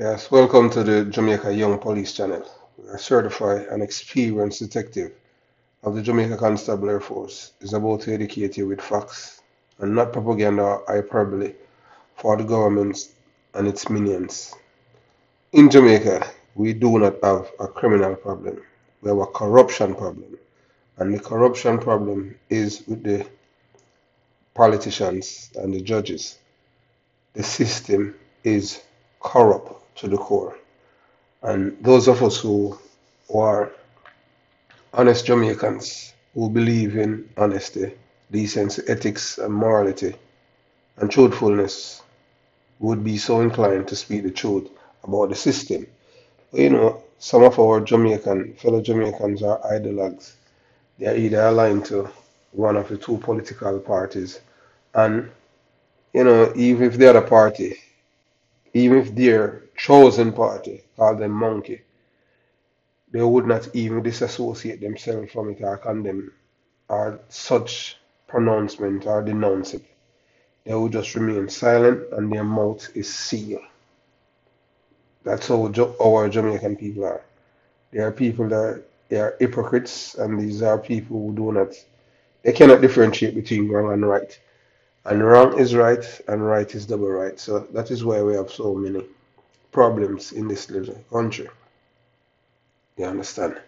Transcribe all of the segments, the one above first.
Yes, welcome to the Jamaica Young Police Channel. We are certified and experienced detective of the Jamaica Constable Air Force is about to educate you with facts and not propaganda or hyperbole for the government and its minions. In Jamaica, we do not have a criminal problem. We have a corruption problem. And the corruption problem is with the politicians and the judges. The system is corrupt to the core. And those of us who are honest Jamaicans who believe in honesty, decency, ethics, and morality and truthfulness would be so inclined to speak the truth about the system. Some of our fellow Jamaicans are ideologues. They are either aligned to one of the two political parties, and even if the other party, even if their chosen party, call them monkey, they would not even disassociate themselves from it or condemn or such pronouncement or denounce it. They will just remain silent and their mouth is sealed. That's how our Jamaican people are. They are people that they are hypocrites, and these are people who do not, they cannot differentiate between wrong and right. And wrong is right, and right is double right. So that is why we have so many problems in this little country. You understand?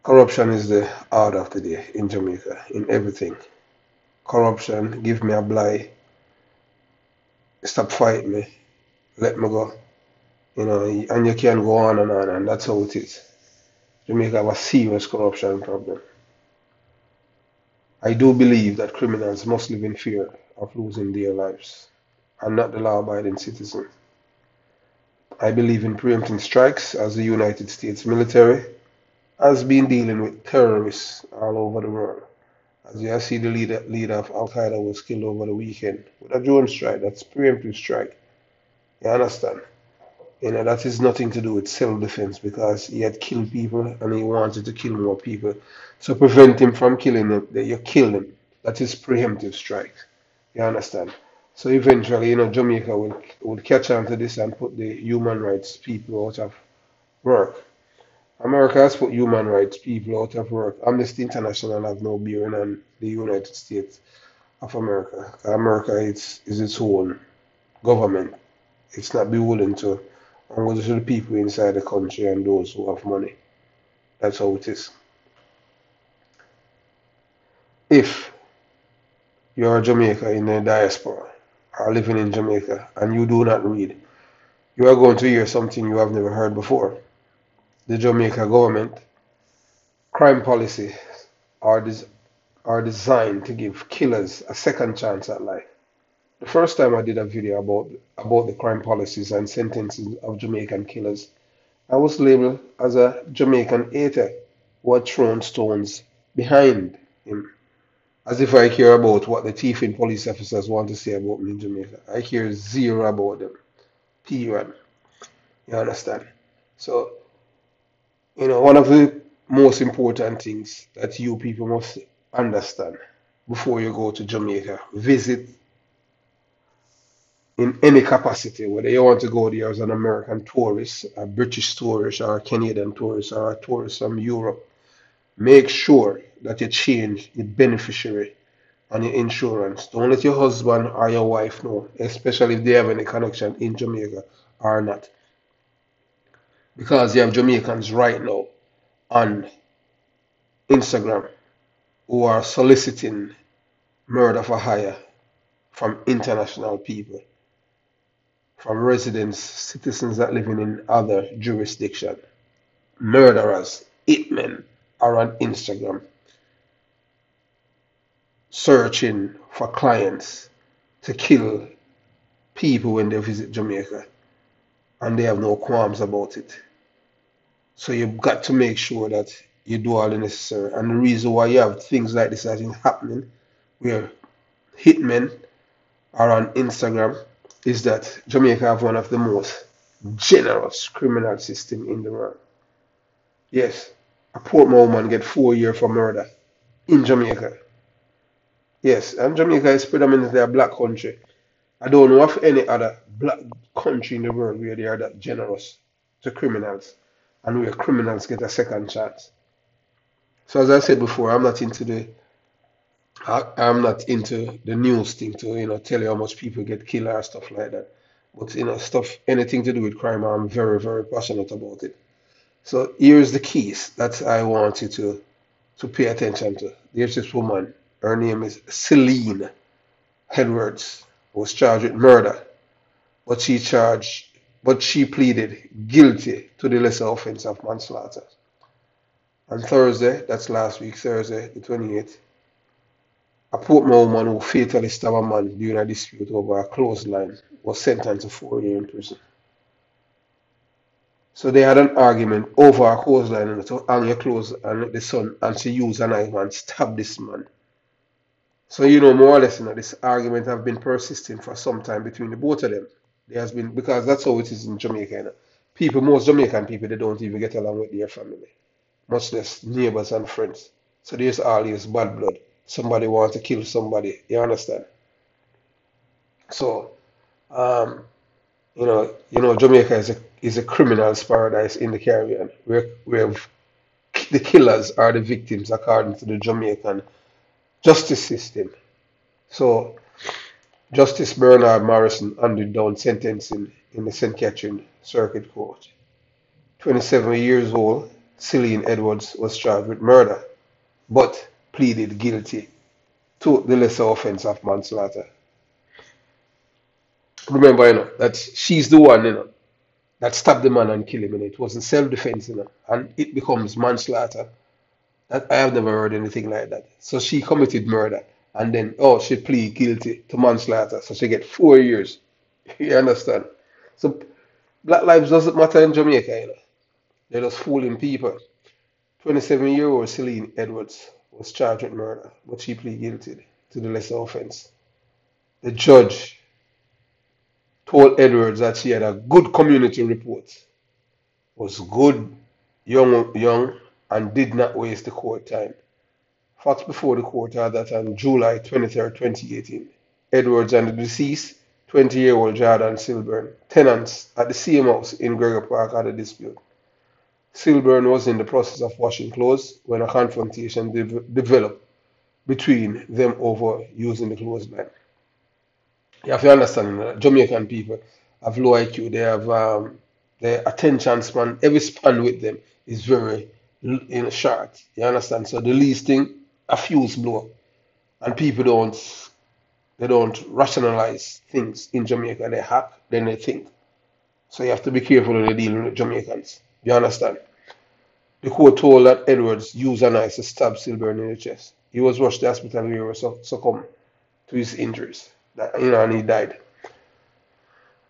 Corruption is the order of the day in Jamaica, in everything. Corruption, give me a blight, stop fighting me, let me go. And you can go on and on, and that's how it is. Jamaica have a serious corruption problem. I do believe that criminals must live in fear of losing their lives, and not the law-abiding citizen. I believe in preempting strikes as the United States military has been dealing with terrorists all over the world. As you see, the leader of Al Qaeda was killed over the weekend with a drone strike. That's preemptive strike. You understand? That is nothing to do with self-defense because he had killed people and he wanted to kill more people. So prevent him from killing them, that you kill him. That is preemptive strike. You understand? So eventually, Jamaica will catch on to this and put the human rights people out of work. America has put human rights people out of work. Amnesty International have no bearing on the United States of America. America is its own government. It's not beholden to only to the people inside the country and those who have money. That's how it is. If you're a Jamaican in the diaspora or living in Jamaica and you do not read, you are going to hear something you have never heard before. The Jamaica government crime policy are, are designed to give killers a second chance at life. The first time I did a video about the crime policies and sentences of Jamaican killers, I was labeled as a Jamaican hater who had thrown stones behind him. As if I care about what the thieving police officers want to say about me in Jamaica. I care zero about them. Period. You understand? So, one of the most important things that you people must understand before you go to Jamaica, visit in any capacity, whether you want to go there as an American tourist, a British tourist, or a Canadian tourist, or a tourist from Europe, make sure that you change your beneficiary on your insurance. Don't let your husband or your wife know, especially if they have any connection in Jamaica or not. Because you have Jamaicans right now on Instagram who are soliciting murder for hire from international people, from residents, citizens that living in other jurisdictions. Murderers, hitmen are on Instagram searching for clients to kill people when they visit Jamaica, and they have no qualms about it. So you've got to make sure that you do all the necessary. And the reason why you have things like this that is happening, where hitmen are on Instagram, is that Jamaica have one of the most generous criminal system in the world. Yes, a Portmore woman get 4 years for murder in Jamaica. Yes, and Jamaica is predominantly a black country. I don't know of any other black country in the world where they are that generous to criminals and where criminals get a second chance. So as I said before, I'm not into the news thing to tell you how much people get killed or stuff like that. But stuff anything to do with crime, I'm very very passionate about it. So here's the keys that I want you to pay attention to. There's this woman. Her name is Celine Edwards, who was charged with murder, but she pleaded guilty to the lesser offense of manslaughter. On Thursday, that's last week, Thursday, the 28th, a Portmore woman who fatally stabbed a man during a dispute over a clothesline was sentenced to 4 years in prison. So they had an argument over a clothesline and to hang your clothes and let the sun, and she used a knife and stabbed this man. So more or less, this argument have been persisting for some time between the both of them. There has been, because that's how it is in Jamaica. People, most Jamaican people, they don't even get along with their family, much less neighbors and friends. So there's always bad blood. Somebody wants to kill somebody. You understand? So, um, Jamaica is a criminal's paradise in the Caribbean, where the killers are the victims according to the Jamaican justice system. So Justice Bernard Morrison handed down sentencing in the St. Catherine Circuit Court. 27 years old, Celine Edwards was charged with murder, but pleaded guilty to the lesser offense of manslaughter. Remember, that she's the one, that stabbed the man and killed him, it wasn't self-defense, and it becomes manslaughter. That I have never heard anything like that. So she committed murder, and then she plead guilty to manslaughter, so she get 4 years. You understand? So black lives doesn't matter in Jamaica, They're just fooling people. 27-year-old Celine Edwards was charged with murder, but she pleaded guilty to the lesser offense. The judge told Edwards that she had a good community report, was good, young, and did not waste the court time. Facts before the court are that on July 23rd, 2018, Edwards and the deceased, 20-year-old Jordan Silburn, tenants at the same house in Gregor Park, had a dispute. Silburn was in the process of washing clothes when a confrontation developed between them over using the clothesline. You have to understand that Jamaican people have low IQ. They have their attention span, every span with them is very short. You understand? So the least thing, a fuse blow, and people don't rationalize things in Jamaica. They hack, then they think. So you have to be careful when you deal with Jamaicans. You understand? The court told that Edwards used a knife to stab Silburn in the chest. He was rushed to the hospital where he succumbed to his injuries. And he died.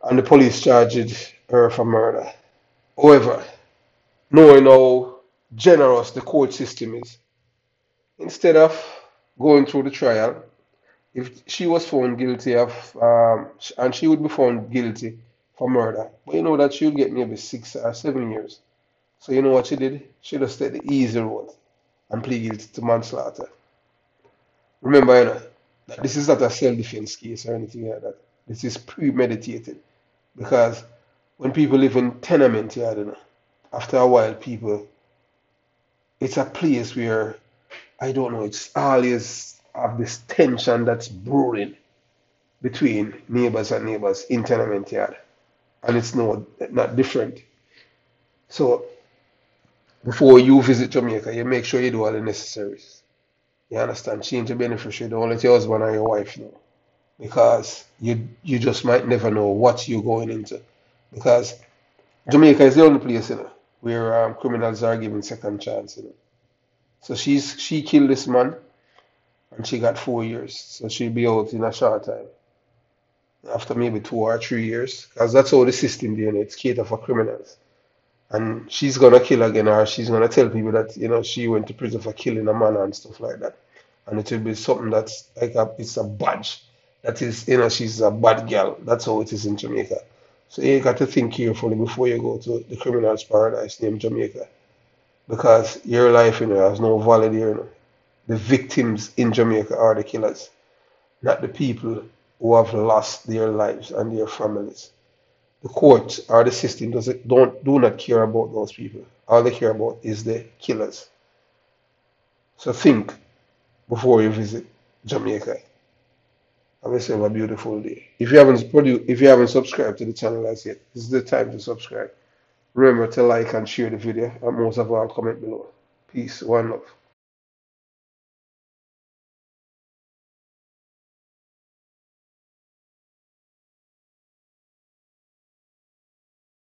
And the police charged her for murder. However, knowing how generous the court system is, instead of going through the trial, if she was found guilty and she would be found guilty for murder, but you know that she would get maybe 6 or 7 years. So you know what she did? She just took the easy road and plead guilty to manslaughter. Remember, that this is not a self-defense case or anything like that. This is premeditated. Because when people live in tenement yard, after a while, it's a place where, I don't know, it's always have this tension that's brewing between neighbors and neighbors in tenement yard. And it's not different. So before you visit Jamaica, you make sure you do all the necessaries. You understand? Change your beneficiary. Don't let your husband or your wife know. Because you just might never know what you're going into. Because Jamaica is the only place, where criminals are given second chance, So she killed this man and she got 4 years. So she'll be out in a short time. After maybe 2 or 3 years. Because that's how the system is, it's catered for criminals. And she's gonna kill again, or she's gonna tell people that she went to prison for killing a man and stuff like that. And it will be something that's like it's a badge. That is, she's a bad girl. That's how it is in Jamaica. So you got to think carefully before you go to the criminal's paradise named Jamaica. Because your life, has no value here. The victims in Jamaica are the killers, not the people who have lost their lives and their families. The court or the system do not care about those people. All they care about is the killers. So think before you visit Jamaica. Have yourself a beautiful day. If you haven't subscribed to the channel as yet, this is the time to subscribe. Remember to like and share the video, and most of all, comment below. Peace, one love.